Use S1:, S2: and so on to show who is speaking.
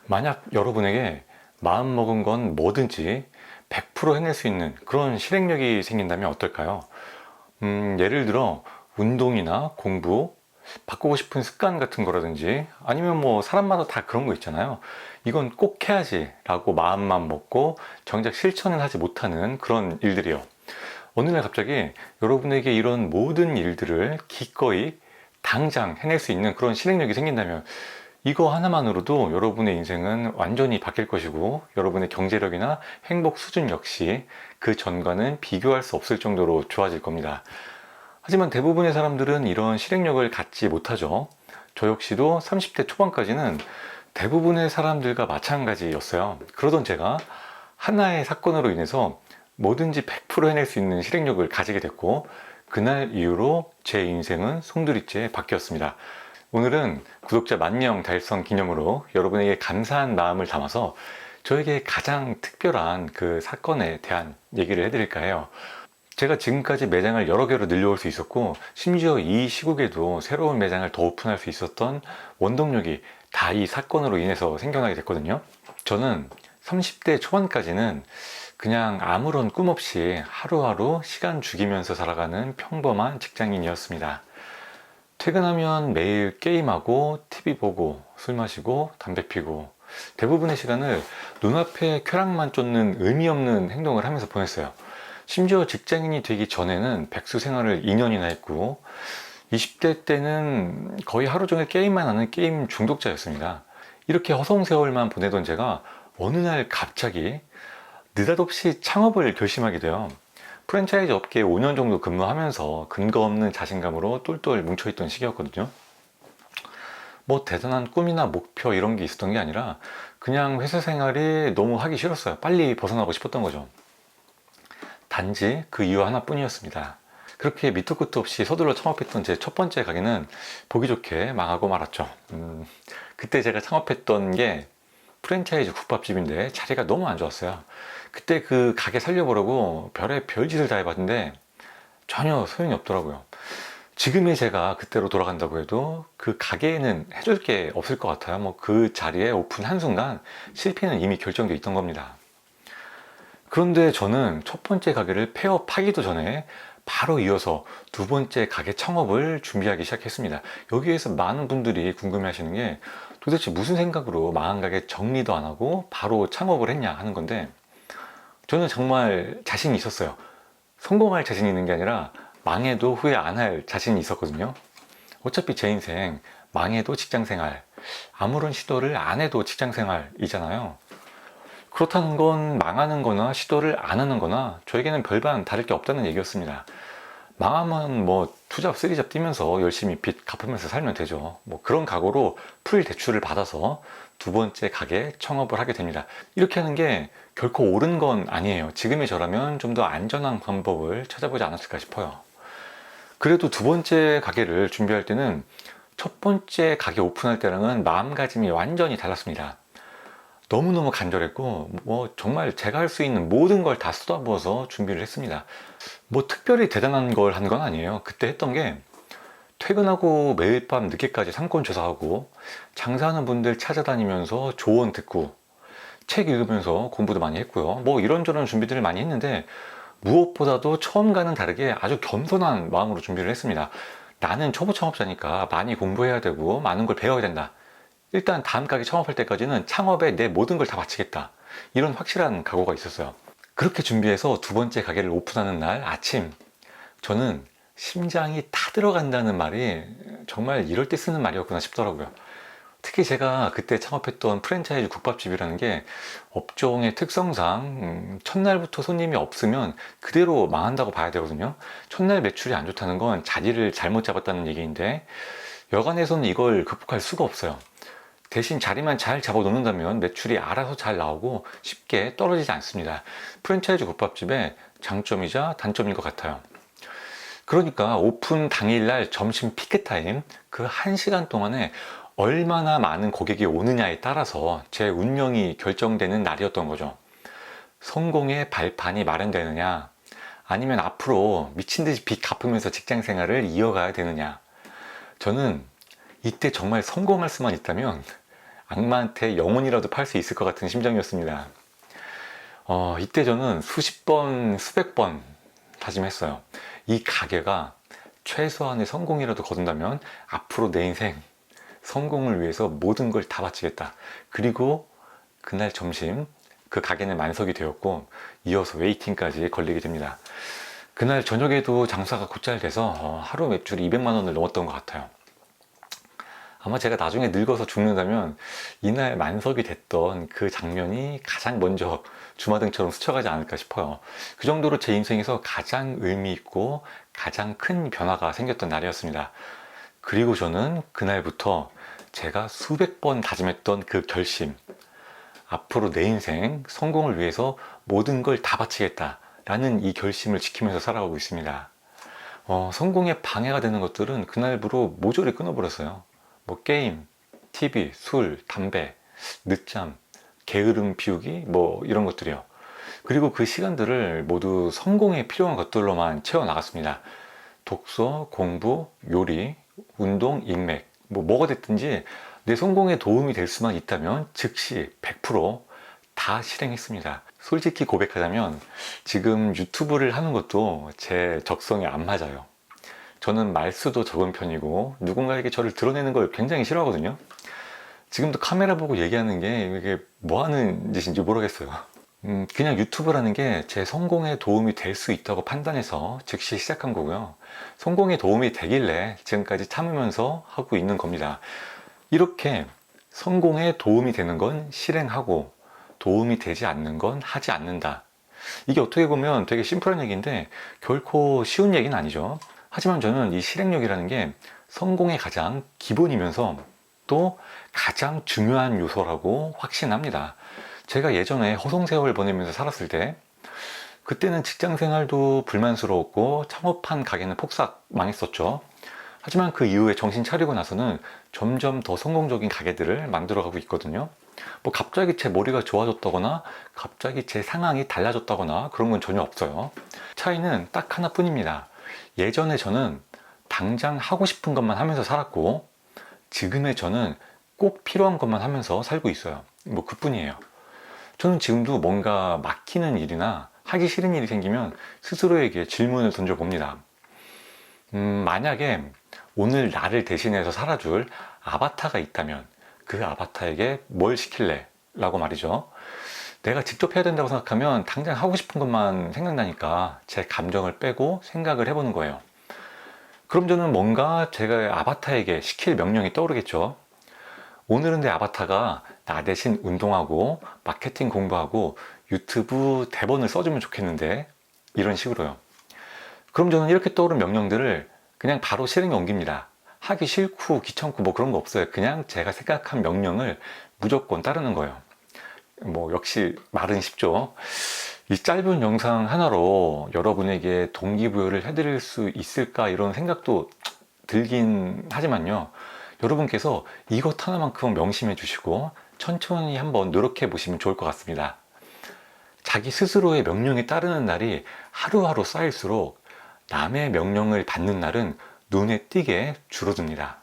S1: 만약 여러분에게 마음먹은 건 뭐든지 100% 해낼 수 있는 그런 실행력이 생긴다면 어떨까요? 예를 들어 운동이나 공부, 바꾸고 싶은 습관 같은 거라든지 아니면 뭐 사람마다 다 그런 거 있잖아요. 이건 꼭 해야지 라고 마음만 먹고 정작 실천을 하지 못하는 그런 일들이요. 어느 날 갑자기 여러분에게 이런 모든 일들을 기꺼이 당장 해낼 수 있는 그런 실행력이 생긴다면 이거 하나만으로도 여러분의 인생은 완전히 바뀔 것이고 여러분의 경제력이나 행복 수준 역시 그 전과는 비교할 수 없을 정도로 좋아질 겁니다. 하지만 대부분의 사람들은 이런 실행력을 갖지 못하죠. 저 역시도 30대 초반까지는 대부분의 사람들과 마찬가지였어요. 그러던 제가 하나의 사건으로 인해서 뭐든지 100% 해낼 수 있는 실행력을 가지게 됐고 그날 이후로 제 인생은 송두리째 바뀌었습니다. 오늘은 구독자 10,000명 달성 기념으로 여러분에게 감사한 마음을 담아서 저에게 가장 특별한 그 사건에 대한 얘기를 해드릴까 해요. 제가 지금까지 매장을 여러 개로 늘려올 수 있었고 심지어 이 시국에도 새로운 매장을 더 오픈할 수 있었던 원동력이 다 이 사건으로 인해서 생겨나게 됐거든요. 저는 30대 초반까지는 그냥 아무런 꿈 없이 하루하루 시간 죽이면서 살아가는 평범한 직장인이었습니다. 퇴근하면 매일 게임하고 TV 보고 술 마시고 담배 피고 대부분의 시간을 눈앞에 쾌락만 쫓는 의미 없는 행동을 하면서 보냈어요. 심지어 직장인이 되기 전에는 백수 생활을 2년이나 했고 20대 때는 거의 하루 종일 게임만 하는 게임 중독자였습니다. 이렇게 허송세월만 보내던 제가 어느 날 갑자기 느닷없이 창업을 결심하게 돼요. 프랜차이즈 업계에 5년 정도 근무하면서 근거 없는 자신감으로 똘똘 뭉쳐있던 시기였거든요. 뭐 대단한 꿈이나 목표 이런 게 있었던 게 아니라 그냥 회사 생활이 너무 하기 싫었어요. 빨리 벗어나고 싶었던 거죠. 단지 그 이유 하나뿐이었습니다. 그렇게 밑도 끝도 없이 서둘러 창업했던 제 첫 번째 가게는 보기 좋게 망하고 말았죠. 그때 제가 창업했던 게 프랜차이즈 국밥집인데 자리가 너무 안 좋았어요. 그때 그 가게 살려보려고 별의 별짓을 다 해봤는데 전혀 소용이 없더라고요. 지금의 제가 그때로 돌아간다고 해도 그 가게에는 해줄 게 없을 것 같아요. 뭐 그 자리에 오픈 한순간 실패는 이미 결정되어 있던 겁니다. 그런데 저는 첫 번째 가게를 폐업하기도 전에 바로 이어서 두 번째 가게 창업을 준비하기 시작했습니다. 여기에서 많은 분들이 궁금해 하시는 게 도대체 무슨 생각으로 망한 가게 정리도 안 하고 바로 창업을 했냐 하는 건데 저는 정말 자신이 있었어요. 성공할 자신이 있는 게 아니라 망해도 후회 안 할 자신이 있었거든요. 어차피 제 인생 망해도 직장생활, 아무런 시도를 안 해도 직장생활이잖아요. 그렇다는 건 망하는 거나 시도를 안 하는 거나 저에게는 별반 다를 게 없다는 얘기였습니다. 망하면 뭐 투잡 쓰리잡 뛰면서 열심히 빚 갚으면서 살면 되죠. 뭐 그런 각오로 풀 대출을 받아서 두 번째 가게 창업을 하게 됩니다. 이렇게 하는 게 결코 옳은 건 아니에요. 지금의 저라면 좀 더 안전한 방법을 찾아보지 않았을까 싶어요. 그래도 두 번째 가게를 준비할 때는 첫 번째 가게 오픈할 때랑은 마음가짐이 완전히 달랐습니다. 너무너무 간절했고 뭐 정말 제가 할 수 있는 모든 걸 다 쏟아부어서 준비를 했습니다. 뭐 특별히 대단한 걸 한 건 아니에요. 그때 했던 게 퇴근하고 매일 밤 늦게까지 상권 조사하고 장사하는 분들 찾아다니면서 조언 듣고 책 읽으면서 공부도 많이 했고요. 뭐 이런저런 준비들을 많이 했는데 무엇보다도 처음과는 다르게 아주 겸손한 마음으로 준비를 했습니다. 나는 초보 창업자니까 많이 공부해야 되고 많은 걸 배워야 된다. 일단 다음 가게 창업할 때까지는 창업에 내 모든 걸 다 바치겠다. 이런 확실한 각오가 있었어요. 그렇게 준비해서 두 번째 가게를 오픈하는 날 아침, 저는 심장이 타들어간다는 말이 정말 이럴 때 쓰는 말이었구나 싶더라고요. 특히 제가 그때 창업했던 프랜차이즈 국밥집이라는 게 업종의 특성상 첫날부터 손님이 없으면 그대로 망한다고 봐야 되거든요. 첫날 매출이 안 좋다는 건 자리를 잘못 잡았다는 얘기인데 여간에서는 이걸 극복할 수가 없어요. 대신 자리만 잘 잡아 놓는다면 매출이 알아서 잘 나오고 쉽게 떨어지지 않습니다. 프랜차이즈 국밥집의 장점이자 단점인 것 같아요. 그러니까 오픈 당일날 점심 피크타임 그 1시간 동안에 얼마나 많은 고객이 오느냐에 따라서 제 운명이 결정되는 날이었던 거죠. 성공의 발판이 마련되느냐 아니면 앞으로 미친 듯이 빚 갚으면서 직장 생활을 이어가야 되느냐. 저는 이때 정말 성공할 수만 있다면 악마한테 영혼이라도 팔 수 있을 것 같은 심정이었습니다. 이때 저는 수십 번, 수백 번 다짐했어요. 이 가게가 최소한의 성공이라도 거둔다면 앞으로 내 인생 성공을 위해서 모든 걸 다 바치겠다. 그리고 그날 점심 그 가게는 만석이 되었고 이어서 웨이팅까지 걸리게 됩니다. 그날 저녁에도 장사가 곧잘 돼서 하루 매출이 200만 원을 넘었던 것 같아요. 아마 제가 나중에 늙어서 죽는다면 이날 만석이 됐던 그 장면이 가장 먼저 주마등처럼 스쳐가지 않을까 싶어요. 그 정도로 제 인생에서 가장 의미 있고 가장 큰 변화가 생겼던 날이었습니다. 그리고 저는 그날부터 제가 수백 번 다짐했던 그 결심, 앞으로 내 인생 성공을 위해서 모든 걸 다 바치겠다 라는 이 결심을 지키면서 살아가고 있습니다. 성공에 방해가 되는 것들은 그날부로 모조리 끊어버렸어요. 뭐 게임, TV, 술, 담배, 늦잠, 게으름 피우기 뭐 이런 것들이요. 그리고 그 시간들을 모두 성공에 필요한 것들로만 채워나갔습니다. 독서, 공부, 요리, 운동, 인맥 뭐가 됐든지 내 성공에 도움이 될 수만 있다면 즉시 100%다 실행했습니다. 솔직히 고백하자면 지금 유튜브를 하는 것도 제 적성에 안 맞아요. 저는 말수도 적은 편이고 누군가에게 저를 드러내는 걸 굉장히 싫어하거든요. 지금도 카메라 보고 얘기하는 게 이게 뭐 하는 짓인지 모르겠어요. 그냥 유튜브라는 게 제 성공에 도움이 될 수 있다고 판단해서 즉시 시작한 거고요. 성공에 도움이 되길래 지금까지 참으면서 하고 있는 겁니다. 이렇게 성공에 도움이 되는 건 실행하고 도움이 되지 않는 건 하지 않는다. 이게 어떻게 보면 되게 심플한 얘기인데 결코 쉬운 얘기는 아니죠. 하지만 저는 이 실행력이라는 게 성공의 가장 기본이면서 또 가장 중요한 요소라고 확신합니다. 제가 예전에 허송세월 보내면서 살았을 때 그때는 직장 생활도 불만스러웠고 창업한 가게는 폭삭 망했었죠. 하지만 그 이후에 정신 차리고 나서는 점점 더 성공적인 가게들을 만들어가고 있거든요. 뭐 갑자기 제 머리가 좋아졌다거나 갑자기 제 상황이 달라졌다거나 그런 건 전혀 없어요. 차이는 딱 하나뿐입니다. 예전에 저는 당장 하고 싶은 것만 하면서 살았고 지금의 저는 꼭 필요한 것만 하면서 살고 있어요. 뭐 그뿐이에요. 저는 지금도 뭔가 막히는 일이나 하기 싫은 일이 생기면 스스로에게 질문을 던져봅니다. 만약에 오늘 나를 대신해서 살아줄 아바타가 있다면 그 아바타에게 뭘 시킬래? 라고 말이죠. 내가 직접 해야 된다고 생각하면 당장 하고 싶은 것만 생각나니까 제 감정을 빼고 생각을 해보는 거예요. 그럼 저는 뭔가 제가 아바타에게 시킬 명령이 떠오르겠죠. 오늘은 내 아바타가 나 대신 운동하고 마케팅 공부하고 유튜브 대본을 써주면 좋겠는데 이런 식으로요. 그럼 저는 이렇게 떠오른 명령들을 그냥 바로 실행에 옮깁니다. 하기 싫고 귀찮고 뭐 그런 거 없어요. 그냥 제가 생각한 명령을 무조건 따르는 거예요. 뭐 역시 말은 쉽죠. 이 짧은 영상 하나로 여러분에게 동기부여를 해드릴 수 있을까 이런 생각도 들긴 하지만요. 여러분께서 이것 하나만큼 명심해 주시고 천천히 한번 노력해 보시면 좋을 것 같습니다. 자기 스스로의 명령에 따르는 날이 하루하루 쌓일수록 남의 명령을 받는 날은 눈에 띄게 줄어듭니다.